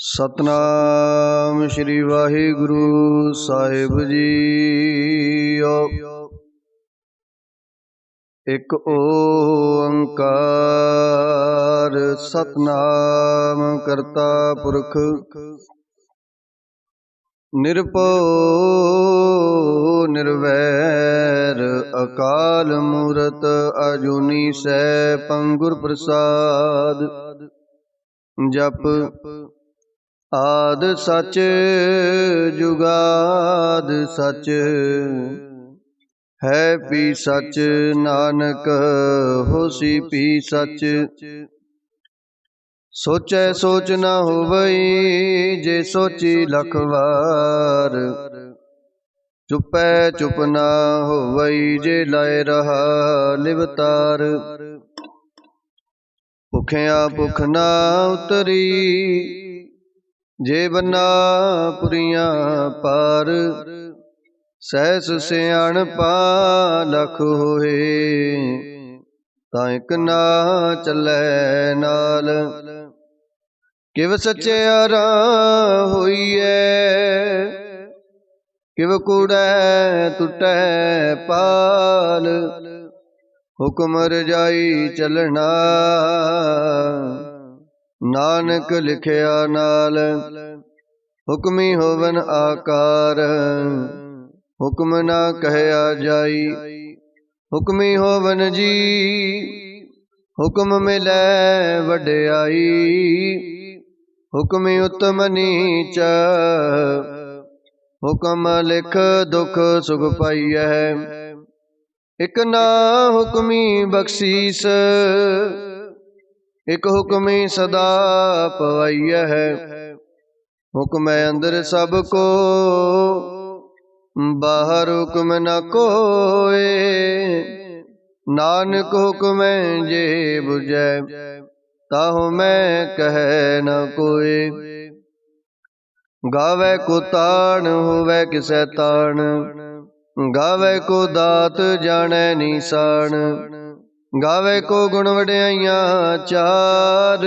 सतनाम श्री वाहिगुरु साहिब जी। एक ओंकार सतनाम करता पुरख निरभउ निर्वैर अकाल मूरत अजूनी सैभं गुर प्रसाद। जप आद सच जुगाद सच है पी सच नानक होसी पी सच। सोचै सोच न होवई जे सोची लख वार। चुपै चुप न होवई जे लाए रहा लिवतार। भुखिया भुख न उतरी जे बन्ना पुरियां पार। सहस सियाणपा लख होए तां इक ना चलै नाल। किव सच्चेयारा होईऐ किव कूड़ै टुटै पाल। हुक्म रजाई चलना नानक लिखिया नाल। हुक्मी होवन आकार हुक्म ना कहया जाई। हुक्मी होवन जी हुक्म मिलै वड्याई। हुक्मी उत्तम नीच हुक्म लिख दुख सुख पाईऐ। इक ना हुक्मी बख्शीस इक हुक्मी सदा पवाईऐ है। हुक्म अंदर सब को बाहर हुक्म न कोय। नानक हुक्म जे बुझै ताहु मैं कहे न कोय। गावे को ताण होवे किसै ताण गावे को दात जाने निशान। गावे को गुण वड्याइयां चार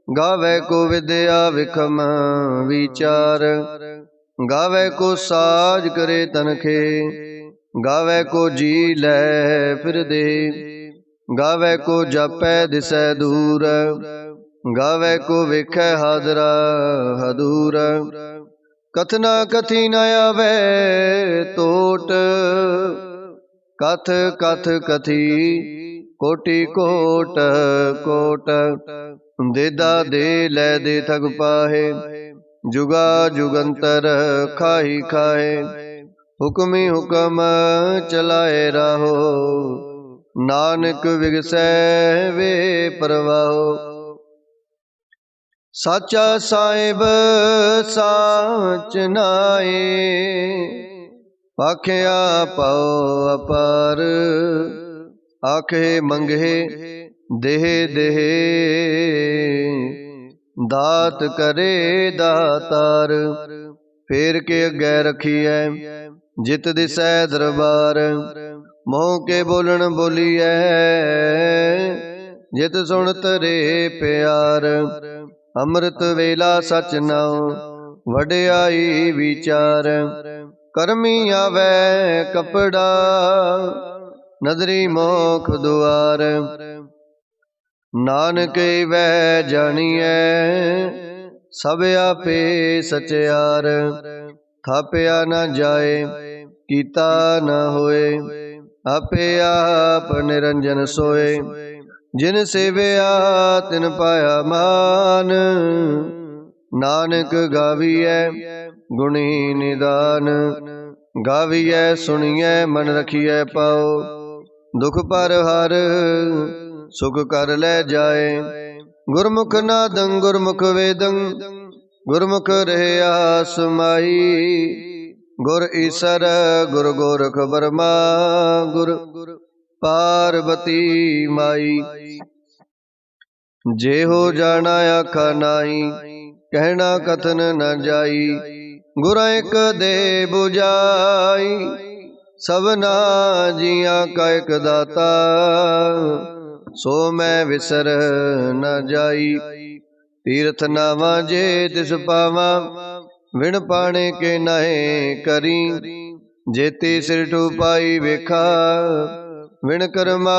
गावे को विद्या विखम विचार। गावे को साज करे तनखे गावे को जी लै फिर दे। गावे को जापै दिसै दूर गावे को वेखै हाजरा हदूर। कथना कथी न आवे तोट कथ कथ कथी कोटि कोट कोट। देदा दे लै दे थग पाहे जुगा जुगंतर खाही खाए। हुक्मी हुक्म चलाए राहो नानक विगसै वे परवाहो। साचा साहिब साच नाए आखिया पाओ अपार। आखे मंगे देह देह दात करे दातार। फेर के अगे रखिए जित दिसै दरबार। मोह के बोलन बोलिए जित सुन तरे प्यार। अमृत वेला सच नाओ वड्याई विचार। करमी आवे कपड़ा नदरी मोख दुआर। नानक वै जानिए सब आपे सचयार। थापिया न जाए कीता न होए आपे आप निरंजन सोए। जिन सेविया तिन पाया मान नानक गाविए गुणी निदान। गाविए सुनिए मन रखिए पाओ दुख पर हर सुख कर ले जाए। गुरमुख नादं गुरमुख वेदं गुरमुख रहया समाई। गुर ईसर गुर गोरख बर्मा गुर पार्वती माई। जे हो जाना आखा नाई कहना कथन न जाई। गुर एक दे बुझाई सबना जिया का एक दाता। सो मैं विसर न जाई तीर्थ नावा जे तिस पावा, विण पाणे के नाहे करी। जेती सिर टूपाई वेखा, विण कर्मा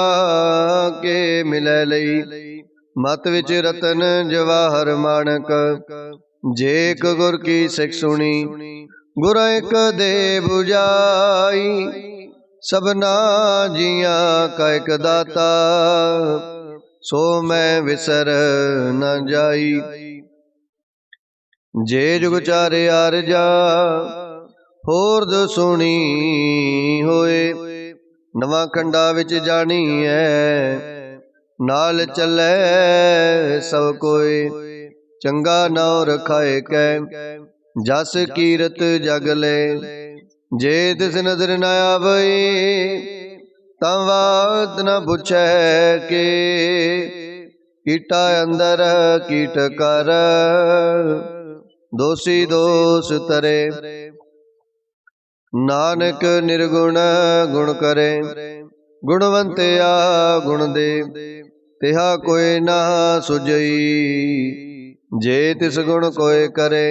के मिलै लई। मत विच रतन जवाहर माणक, जे एक गुर की सिख सुनी। गुर एक दे बुझाई, सबना जिया का एक दाता। सो मैं विसर न जाई। जे जुग चारे आरजा, होर दो सुनी होए। नवा खंडा विच जानी है, नाल चलै सब कोए। चंगा नाव रखाए कै, जस कीरत जग ले। जे तिस नदर न आवई, तां बात न पुछै के। कीटा अंदर कीट कर, दोषी दोष तरे। नानक निर्गुण गुण करे, गुणवंतिया गुण दे। तिहा कोई ना सुझई, जे तिस गुण कोय करे।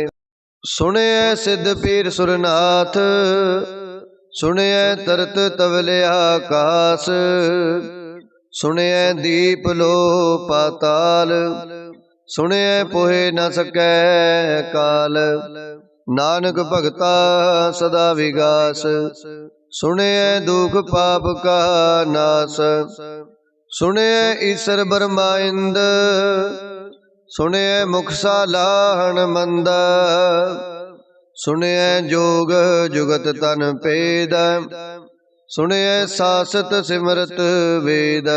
सुने सिद्ध पीर सुरनाथ, सुने तरत तवले आकाश। सुने दीप लो पाताल, सुने पोहे न सकै काल। नानक भगता सदा विगास, सुने दुख पाप का नास। सुने ईश्वर ब्रह्मा इंद, सुने मुख सालाहन मंद। सुने जोग जुगत तन पेद, सुने सासत सिमरत वेद।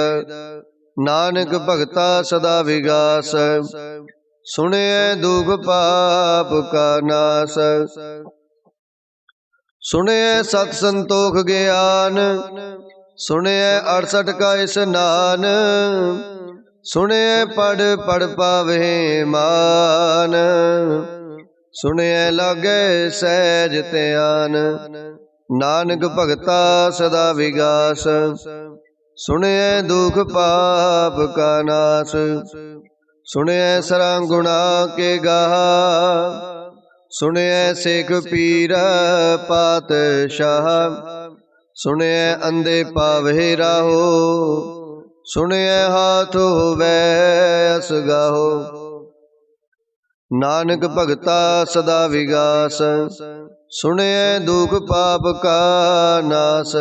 नानक भगता सदा विगास, सुने दुख पाप का नाश। सुने सत संतोख ज्ञान, सुने 68 का स्नान। सुने पढ़ पढ़ पावे मान, सुने लागे सहज त्यान। नानक भगता सदा विगास, सुने दुख पाप का नाश। सुने सरंग गुणा के गाहा, सुने सिख पीर पातशाह। सुने अंधे पावे राहो, सुने हाथ होवे असगाहो। नानक भगता सदा विगास, सुने दुख पाप का नाश।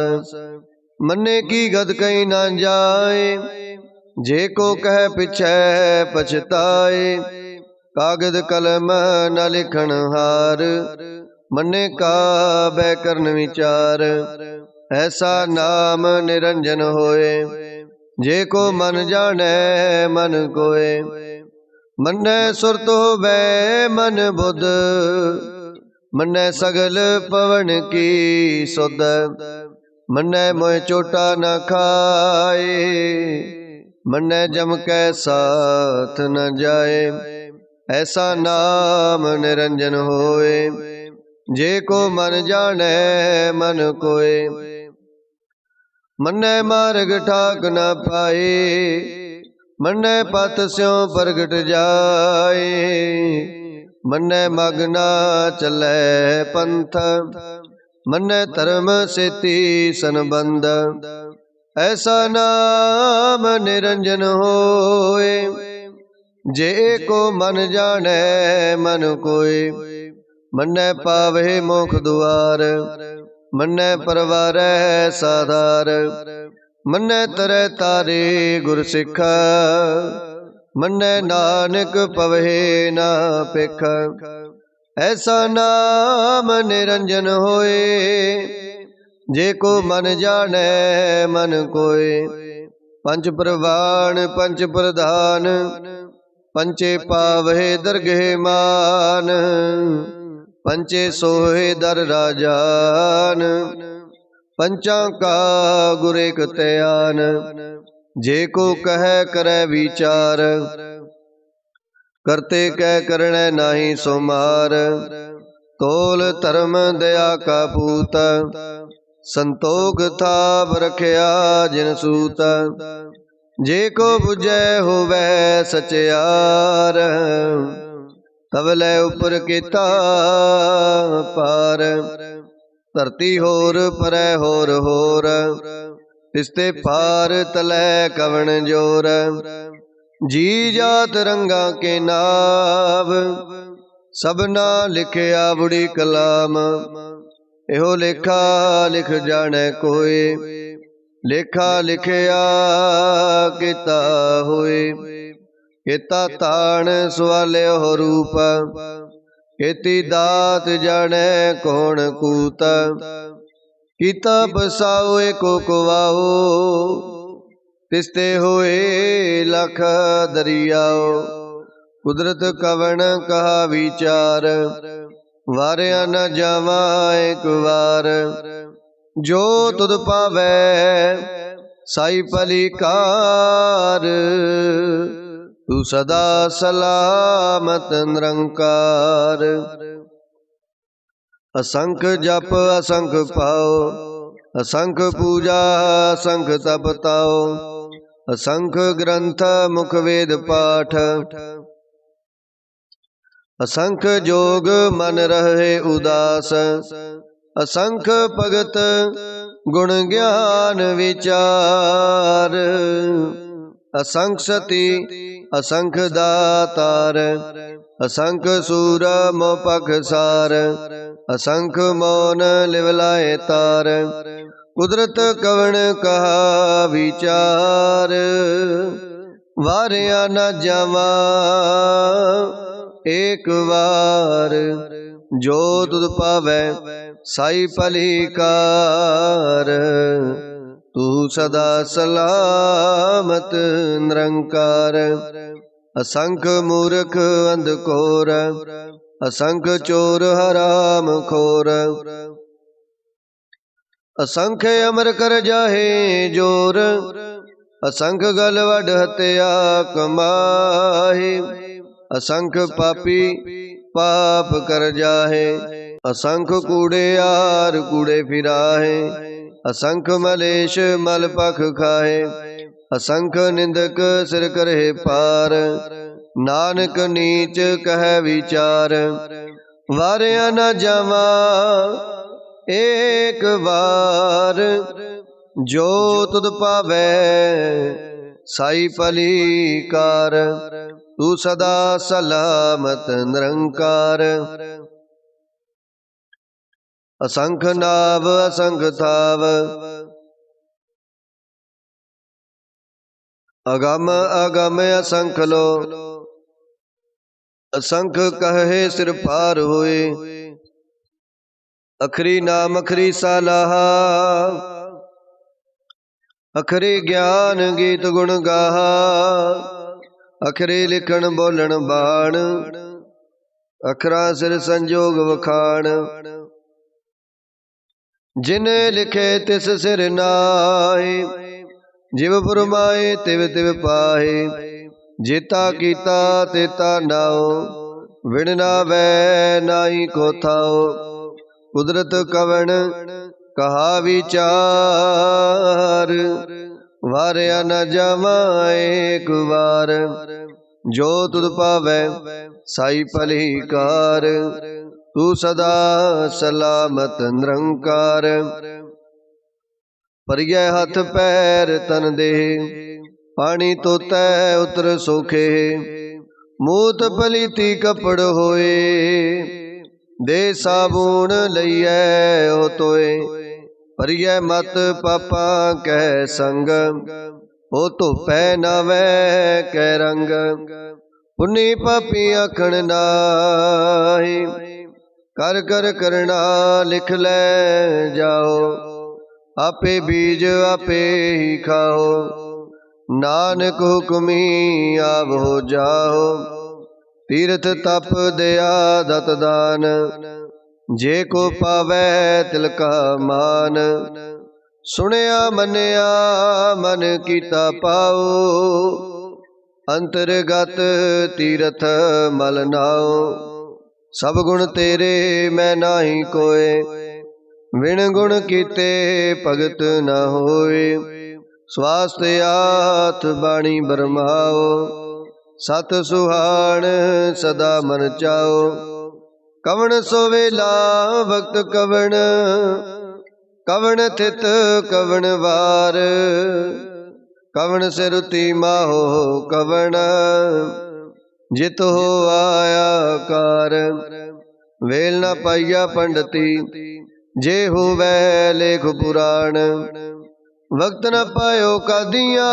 मन्ने की गद कहीं न जाए, जे को कह पिछे पछताए। कागद कलम न लिखन हार, मन्ने का बैकरन विचार। ऐसा नाम निरंजन होए, जे को मन जाने मन कोय। मन्ने सुरत होवे मन बुध, मन्ने सगल पवन की सुध। मन्ने मोह चोटा न खाए, मन्ने जम कै साथ न जाए। ऐसा नाम निरंजन होए, जे को मन जाने मन कोय। मन्ने मार्ग ठाक न पाए, मन्ने पथ स्यों प्रगट जाए। मन्ने मग न चलै पंथ, मन्ने धर्म सेती संबंध। ऐसा नाम निरंजन होए, जे को मन जाने मन कोय। मन्ने पावे मोख दुआर, मन्ने परवारै साधार। मन्ने तरै तारे गुर सिख, मन्ने नानक पवहे ना पिख। ऐसा नाम निरंजन होए, जे को मन जाने मन कोय। पंच प्रवाण पंच प्रधान, पंचे पावहे दरगहे मान। पंचे सोहे दर राजान, पंचा का गुर एक त्यान। जे को कह करे विचार, करते कह करने नाही सोमार। तोल धर्म दया का पूत, संतोख थाप रखया जिन सूत। जे को बुझै होवै सचियार, तब लै उपर केता पार। धरती होर परै होर होर, तिसते पार तलै कवण जोर। जी जात रंगा के नाव, सबना लिखिया बुढ़ी कलाम। एहो लेखा लिख जाने कोई, लेखा लिखिया किता होए। केता ताण सवालियो रूप, केती दात जाने कौन कूत। कीता बसाओ एको कुवाओ, तिसते होए लख दरियाओ। कुदरत कवण कहा विचार, वारिया न जावा एक बार। जो तुद पावै साई पलिकार, तू सदा सलामत निरंकार। असंख जप असंख पाओ, असंख पूजा असंख तप ताओ। असंख ग्रंथ मुख वेद पाठ, असंख जोग मन रहे उदास। असंख भगत गुण ज्ञान विचार। असंख सती असंख दातार, असंख सूर मोह पखसार। असंख मौन लिवलाए तार, कुदरत कवण कहा विचार। वारिया न जावा एक बार, जो तुद पावै साई पलिकार। तू सदा सलामत निरंकार। असंख मूर्ख अंधकोर, असंख चोर हराम खोर। असंख अमर कर जाहे जोर, असंख गल वड हत्या कमाहे। असंख पापी पाप कर जाहे, असंख कूड़े यार कूड़े फिराहे। असंख मलेश मल पख खाए, असंख निंदक सिर करे पार। नानक नीच कह विचार, वारिया न जावा एक बार। जो तुद पावै साई पलिकार, तू सदा सलामत निरंकार। असंख नाव असंख थाव, अगम अगम असंख लो। असंख कहे सिर पार होए, अखरी नाम अखरी सालाहा। अखरी ज्ञान गीत गुण गाहा, अखरी लिखण बोलण बाण। अखरा सिर संजोग वखाण, जिन लिखे तिस सिर नाहि। जिव फुरमाए तिव तिव पाहे, जेता कीता तेता नाओ। विण नावै नाई को थाओ, कुदरत कवण कहा विचार। वारिया न जावा एक बार, जो तुद पावै साई पलिकार। तू सदा सलामत निरंकार। परियै हथ पैर तन देह, पानी तोतै उतर सोखे। मूत पलीती कपड़ होए, दे साबुन लइयै हो तोए। परियै मत पापा कह संग, हो धोपै नावै कै रंग। पुन्नी पापी आखण नाहि, कर कर करना लिख लै जाओ। आपे बीज आपे ही खाओ, नानक हुक्मी आप हो जाओ। तीर्थ तप दया दत दान, जे को पावै तिल का मान। सुनिया मनिया मन कीता पाओ, अंतरगत तीरथ मल नाओ। सब गुण तेरे मैं नाही कोय, विण गुण कीते भगत न होए। स्वास्थ्य हाथ बाणी बरमाओ, सत सुहान सदा मन चाओ। कवण सोवेला भक्त कवण, कवण थित कवण वार, कवण सिरुति माहो कवण, जित हो आया कार। वेल न पाइया पंडिती, जे होवै लेख पुराण, वक्त न पायो कादिया,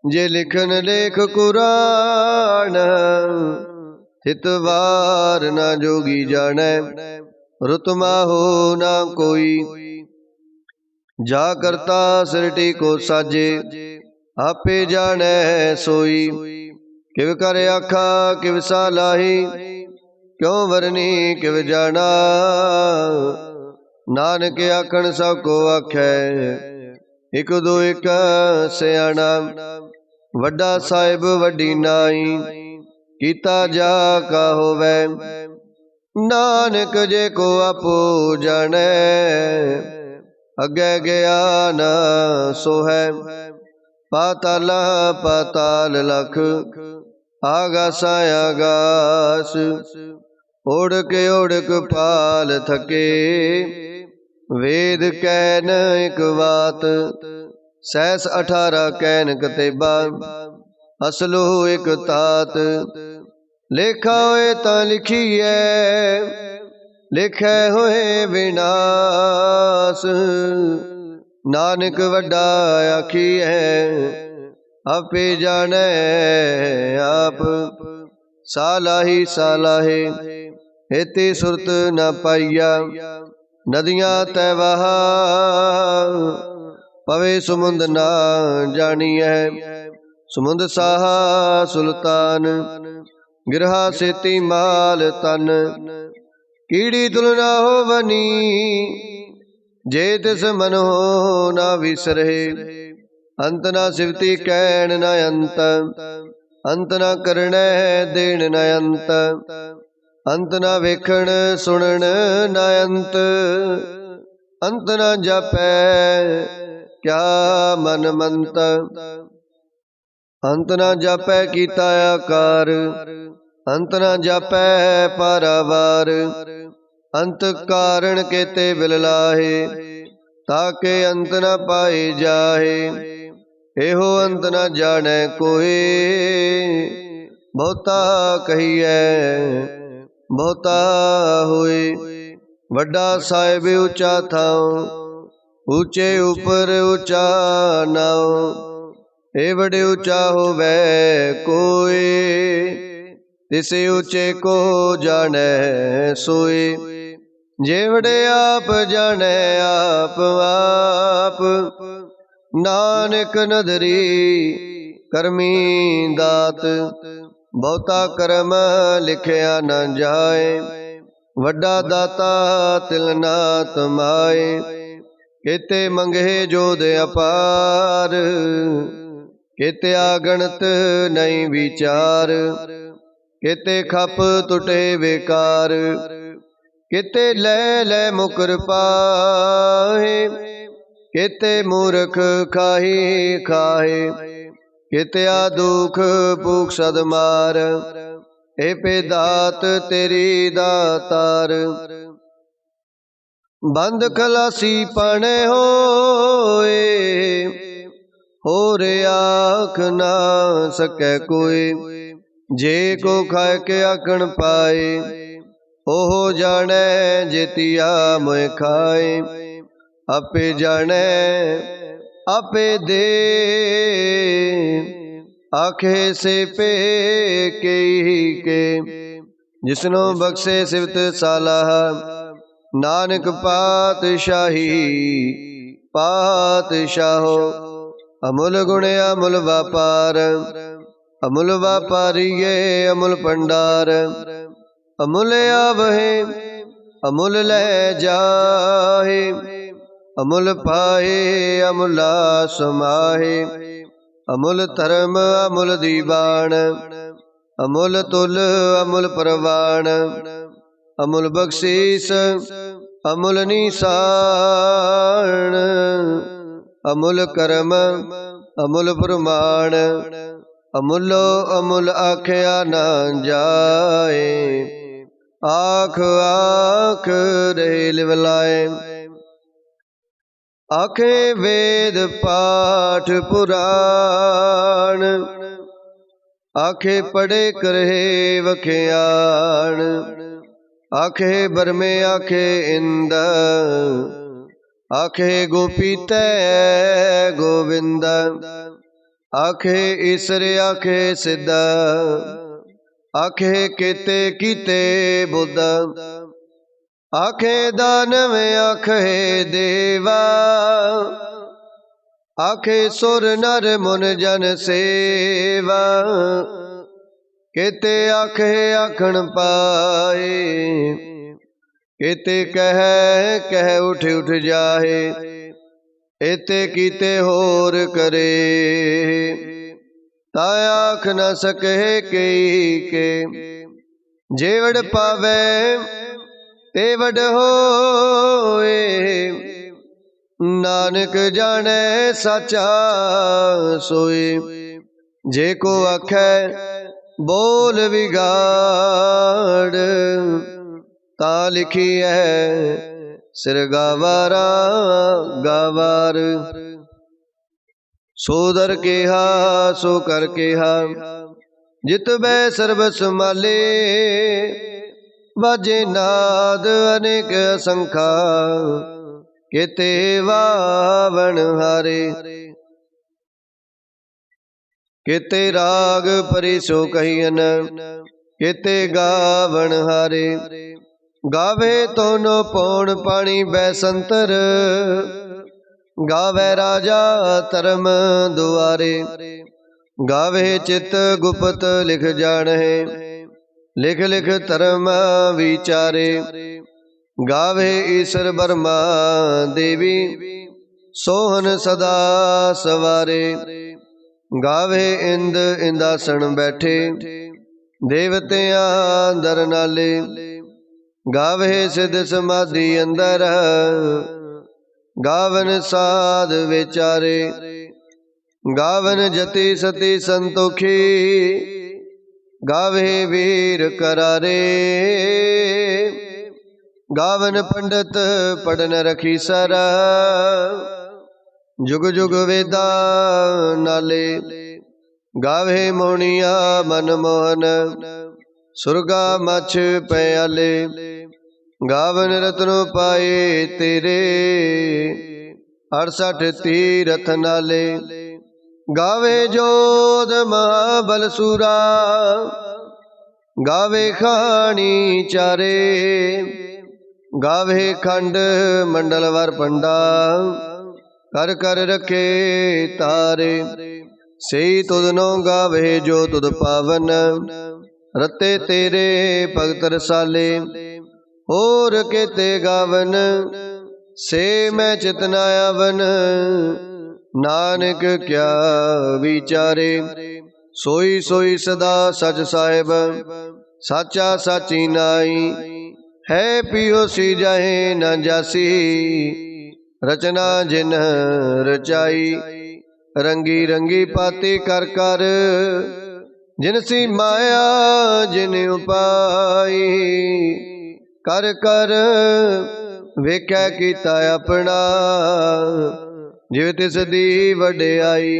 जे लिखन लेख कुरान। हितवार न जोगी जाने, रुत माहो न कोई, जा करता सृष्टि को साजे, आपे जाने सोई। किव कर आखा किव सालाही, क्यों वरनी किव जाना, नानक आखन सब को आखै, एक दो एक सियाणा। वड्डा साहिब वड्डी नाई, कीता जा का होवै, नानक जे को आपो जाने, अगे गया न सोहै। पाताल पाताल लख, आगास आगास, ओढ़क पाल थके, वेद कैन एक बात, सहस 18 कैन कतेबा, असलो एक तात। लेखा होए तां लिखिए, लिखै होए विनाश, नानक वड्डा आखिए, आपे जाने आप। सालाही सालाहे, हेते सुरत न पाइया, नदियां तै वहा, पवे सुमुंद ना जानिए। सुमुंद साहा सुल्तान, गिरहा सेती माल तन, कीड़ी तुलना हो बनी, जे तिस मन हो ना विसरे। अंत ना सिवती कैन न अंत, अंत न करने देन न अंत, अंत न वेखण सुनन न अंत, अंत न जापै क्या मन मंत। अंत न जापै कीता आकार, अंत न जापै पारावार, अंत कारण केते बिललाहे, ताके अंत न पाए जाहे। एहो अंत न जाने कोई, बहुता कहिए बहुता होए। वड्डा साहिब ऊंचा थाओ, ऊंचे ऊपर ऊंचा नाओ, ए बड़े ऊंचा होवे कोई, तिसे ऊंचे को जाने सोए। जे बड़े आप जाने आप आप, नानक नदरी करमी दात। बहुता कर्म लिखिया न जाए, वड्डा दाता तिल ना तमाए। केते मंगे जोध अपार, केते आगणत नहीं विचार, केते खप टुटे बेकार, केते ले ले मुकर पाहे, केते मूर्ख खाही खाहे, केते दुख भूख सदमार। ए पे दात तेरी दातार, बंद खलासी पाने होए, हो रे आख ना सके कोई। जे को खाए के आखण पाए, ओहो जाने जेतिया मोए खाए। आपे जाने आपे दे, आखे से पे के, जिसनो बख्शे सिवत सालाह, नानक पातशाही पातशाहो। अमुल गुण अमुल व्यापार, अमुल व्यापारी ये अमुल भंडार। अमुल आवहे अमुल ले जाहे, अमुल पाए अमुला समाहे। अमुल धर्म अमुल दीवान, अमुल तुल अमुल परवान। अमुल बख्शीस अमुल निशान, अमुल कर्म अमुल प्रमाण, अमुलो अमुल आख्या न जाए। आख आख रहे लिवलाए, आखे वेद पाठ पुराण, आखे पढ़े करहे वख्याण। आखे बरमे आखे इंद, आखे गोपी तै गोविंद। आखे ईसर आखे सिद्ध, आखे केते कीते बुद्ध। आखे दानव आखे देवा, आखे सुर नर मुन जन सेवा। केते आखे आखण पाए, केते कह उठ उठ जाहे। एते कीते होर करे, ताय आख न सके के। जेवड़ पावे तेवड़ होए, नानक जाने साचा सोए। जे को आखे बोल विगाड़, ता लिखी है सिर गावारा गावार। सो दर केहा सो कर केहा, जित बै सर्ब समाले। वाजे नाद अनेक असंखा, केते वावन हारे। केते राग परिसो कहियन, केते गावन हारे। गावे तोनो पौन पानी बैसंतर, गावे राजा धर्म दुआरे। गावे चित गुप्त लिख जाने, लिख लिख धर्म विचारे। गावे ईश्वर ब्रह्मा देवी, सोहन सदा सवारे। गावे इंद इंदासन बैठे, देवतियां दर नाले। गावे सिद्ध समाधि अंदर, गावन साध विचारे। गावन जति सती संतोखी, गावे वीर करारे। गावन पंडित पढ़न रखी सर, जुग जुग वेदा नाले। गावे मोनिया मनमोहन, सुरगा मछ प्याले। गावन रत्नो पाए तेरे, 68 तीरथ नाले। गावे जोध महाबल सूरा, गावे खानी चारे। गावे खंड मंडल वर पंडा, कर कर रखे तारे। सही तुद नो गावे जो तुद पावन, रते तेरे भगत रसाले। और केते गावन से मैं चितना आवन, नानक क्या विचारे। सोई सोई सदा सच साहिब, साचा साची नाई। है पियो सी जाहे न जासी, रचना जिन रचाई। रंगी रंगी पाती कर कर, जिनसी माया जिन उपाई। कर कर वेख्या कीता अपना, जिव तिस दी वडियाई।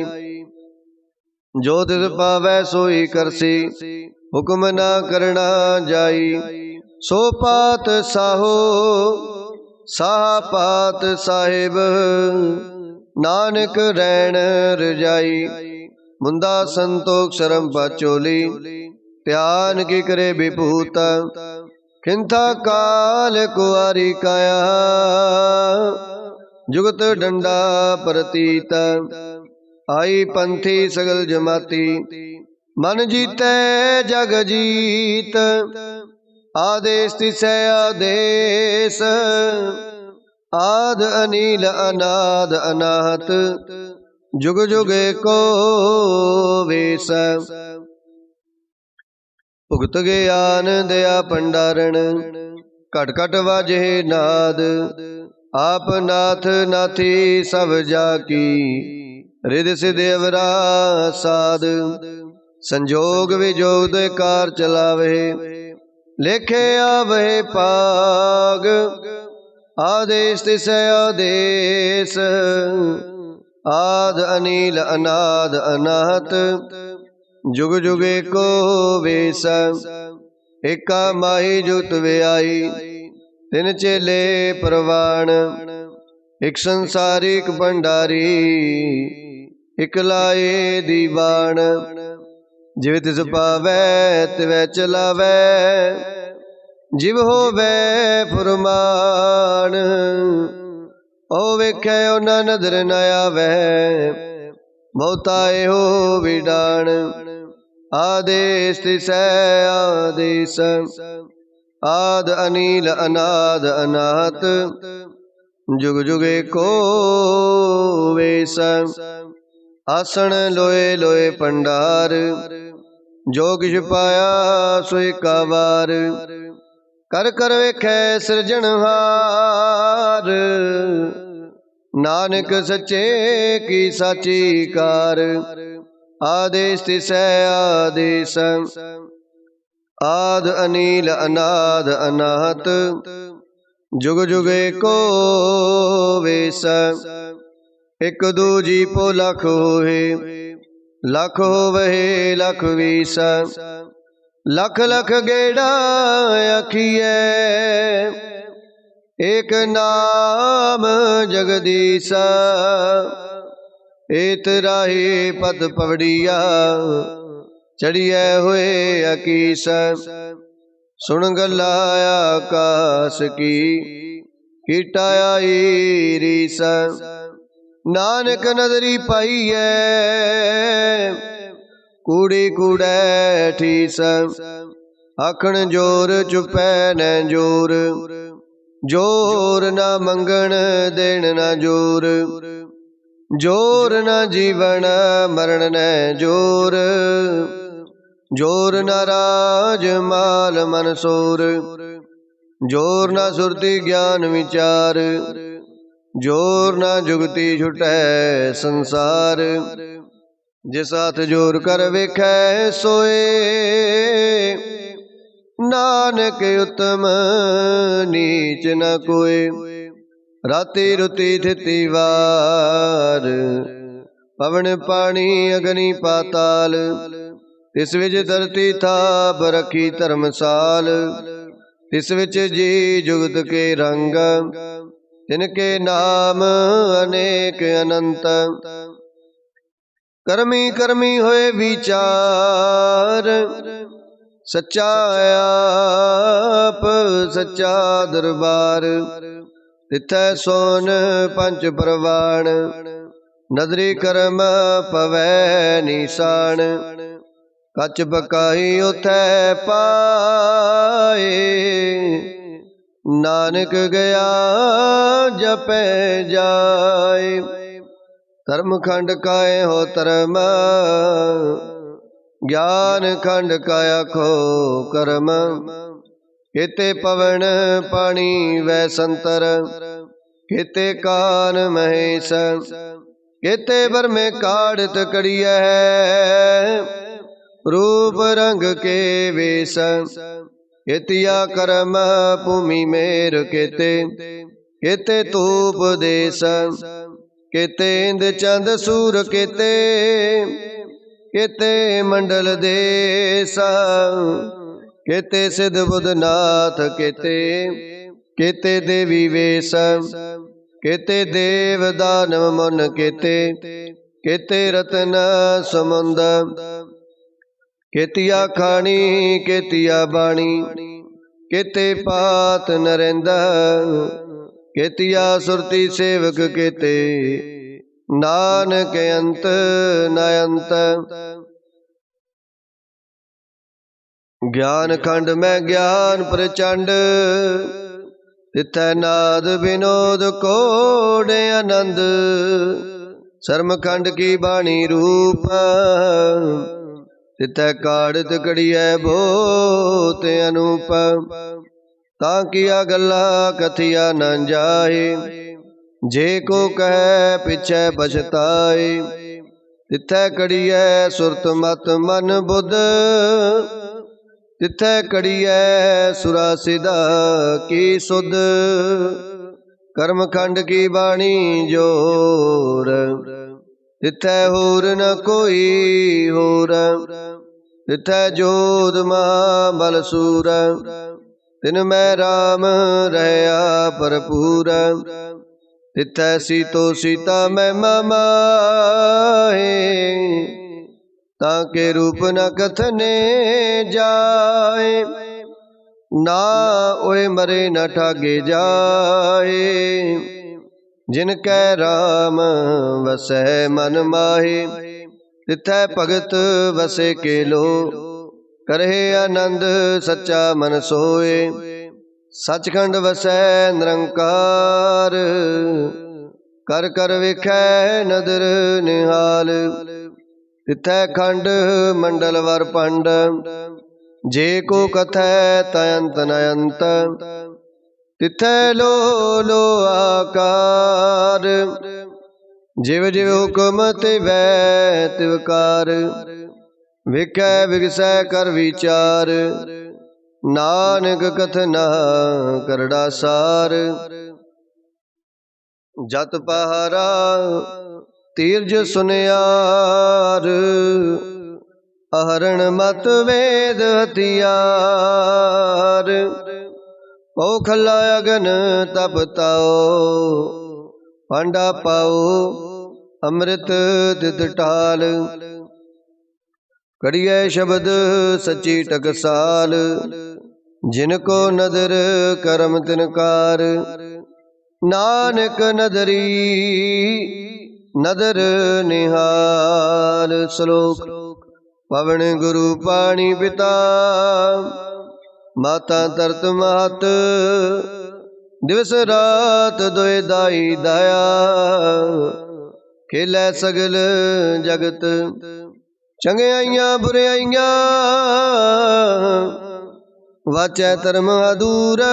जो तिस पावै सोई करसी, हुक्म ना करना जाई। सो पात साहो साहा पात साहिब, नानक रैन रजाई। मुंदा संतोख शरम पाचोली, ध्यान की करे विभूत। खिंथा काल कुआरी काया, जुगत डंडा प्रतीत। आई पंथी सगल जमाती, मन जीते जग जीत। आदेश तिसै आदेश, आद अनील अनाद अनाहत। जुग जुग को वेश, भुगत ज्ञान दया भंडारण। घट घट वाजे नाद, आप नाथ नाथी सब जाकी, रिद सिद्ध अवरा साध। संजोग विजोग दे कार चलावे, लेखे आवे पाग। आदेश तिसै आदेश, आद अनील अनाद अनाहत। जुग जुग एको वेस, एका माही जुगत व्याई। तिन चेले प्रवाण, एक संसारी एक भंडारी। इक लाए दीवान, जिव तिस पावै तिवै चलावै। जिव होवै फुरमान, ओ वेखै ओना नदर न आवै। बहुता एहो विडाण, आदेश तिसै आदेश। आद अनील अनाद अनाहत, जुग जुग एको वेस। आसन लोए लोए भंडार, जो किछ पाया सो एका वार। कर कर वेखै सिरजनहार, नानक सच्चे की साची कार। आदेश तिसै आदेश, आद अनील अनाद अनाहत। जुग जुग एको वेस, एक दूजी पो लख होए। लख होवहे लख वीस, लख लख गेड़ा अखिए। एक नाम जगदीश, एत राही पद पवड़िया। चढ़िए हुए अकीस, सुन गल्ला आकाश की। कीटा आई रीस, नानक नदरी पाईए। कूड़ी कूड़ै ठीस, आखण जोर चुपै न जोर। जोर न मंगण देण न जोर, जोर न जीवन मरण न जोर। जोर न राज माल मनसूर, जोर न सुरति ज्ञान विचार। जोर न जुगती छुटै संसार, जिस हाथ जोर कर वेखै सोए। नानक उत्तम नीच न कोय, राति रुति थिति वार। पवन पानी अग्नि पाताल, तिस विच धरती थाप रखी धर्मसाल। तिस विच जी जुगत के रंग, तिनके नाम अनेक अनंत। करमी करमी होए विचार, सच्चा आप सच्चा दरबार। तिथै सोन पंच परवान, नदरी करम पवै निशान। कच बकाई उथै पाए, नानक गया जपै जाए। धर्म खंड काए हो धर्म, ज्ञान खंड काया खो कर्म। केते पवन पानी वै संतर, केते कान महेश। केते बर में काढ़त कड़िया, रूप रंग के वेश। केतिया कर्म भूमि मेर केते, केते तूप देश। केते इंद चंद सूर केते, केते मंडल देश। केते सिद्ध बुध नाथ केते, केते देवी वेश। केते देव दानव मन केते, केते रतन समुंद। केतिया खानी केतिया बाणी, केते पात नरेंदा। केतिया सुरती सेवक केते, नानक अंत न अंत। ज्ञान खंड में ज्ञान प्रचंड, तिथै नाद विनोद कोडे आनंद। शर्म खंड की बाणी रूप, तिथै काढ़त कड़ियै बहुत अनूप। तां किया गल्ला कथिया न जाए, जे को कह पिछै पछताए, तिथै कड़ियै सुरत मत मन बुध, तिथै कड़ियै सुरा सिदा की सुध। कर्म खंड की बाणी जोर, तिथै होर न कोई होर। तिथै जोध महाबल सूर, तिन मैं राम रहया भरपूर। तिथै सीतो सीता महिमा माहे, ताके रूप न कथने जाए। ना ओए मरे न ठागे जाए, जिनकै राम वसै मन माहे। तिथै भगत वसे केलो, करहे आनंद सच्चा मन सोए। सचखंड वसै निरंकार, कर कर वेखै नदर निहाल। तिथै खंड मंडल वर पंड, जे को कथै तयंत नयंत। तिथै लो लो आकार, जिव जिव हुक्म तिवै तिवकार। विकै विगसै कर विचार, नानक कथना करड़ा सार। जत पहारा तीर्ज सुनियार, अहरण मत वेद हथियार। पौखला अगन तप ताओ, पांडा पाओ अमृत तित टाल। कड़ियै शब्द सच्ची टकसाल, जिनको नदर करम तिनकार। नानक नदरी नदर निहाल। श्लोक। पवन गुरु पाणी पिता, माता तरत महत। दिवस रात दोए दाई दाया, खेलै सगल जगत। चंगियाइयां बुराइयां, वाचै धर्म अधूर।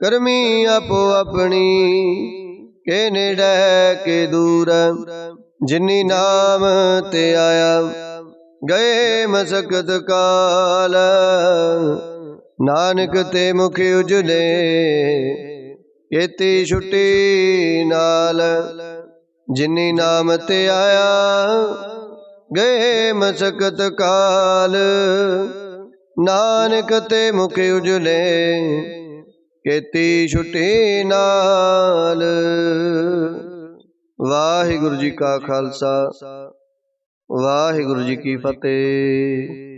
करमी आपो अपनी, के नेड़ै के दूर। जिनी नाम ते आया, गए मसकत काल। नानक ते मुख उजले, केती छुट्टी नाल। जिनी नाम ते आया, गए मसकत काल। नानक ते मुख उजले, केती छुट्टी नाल। वाहिगुरु जी का खालसा, वाहिगुरु जी की फतेह।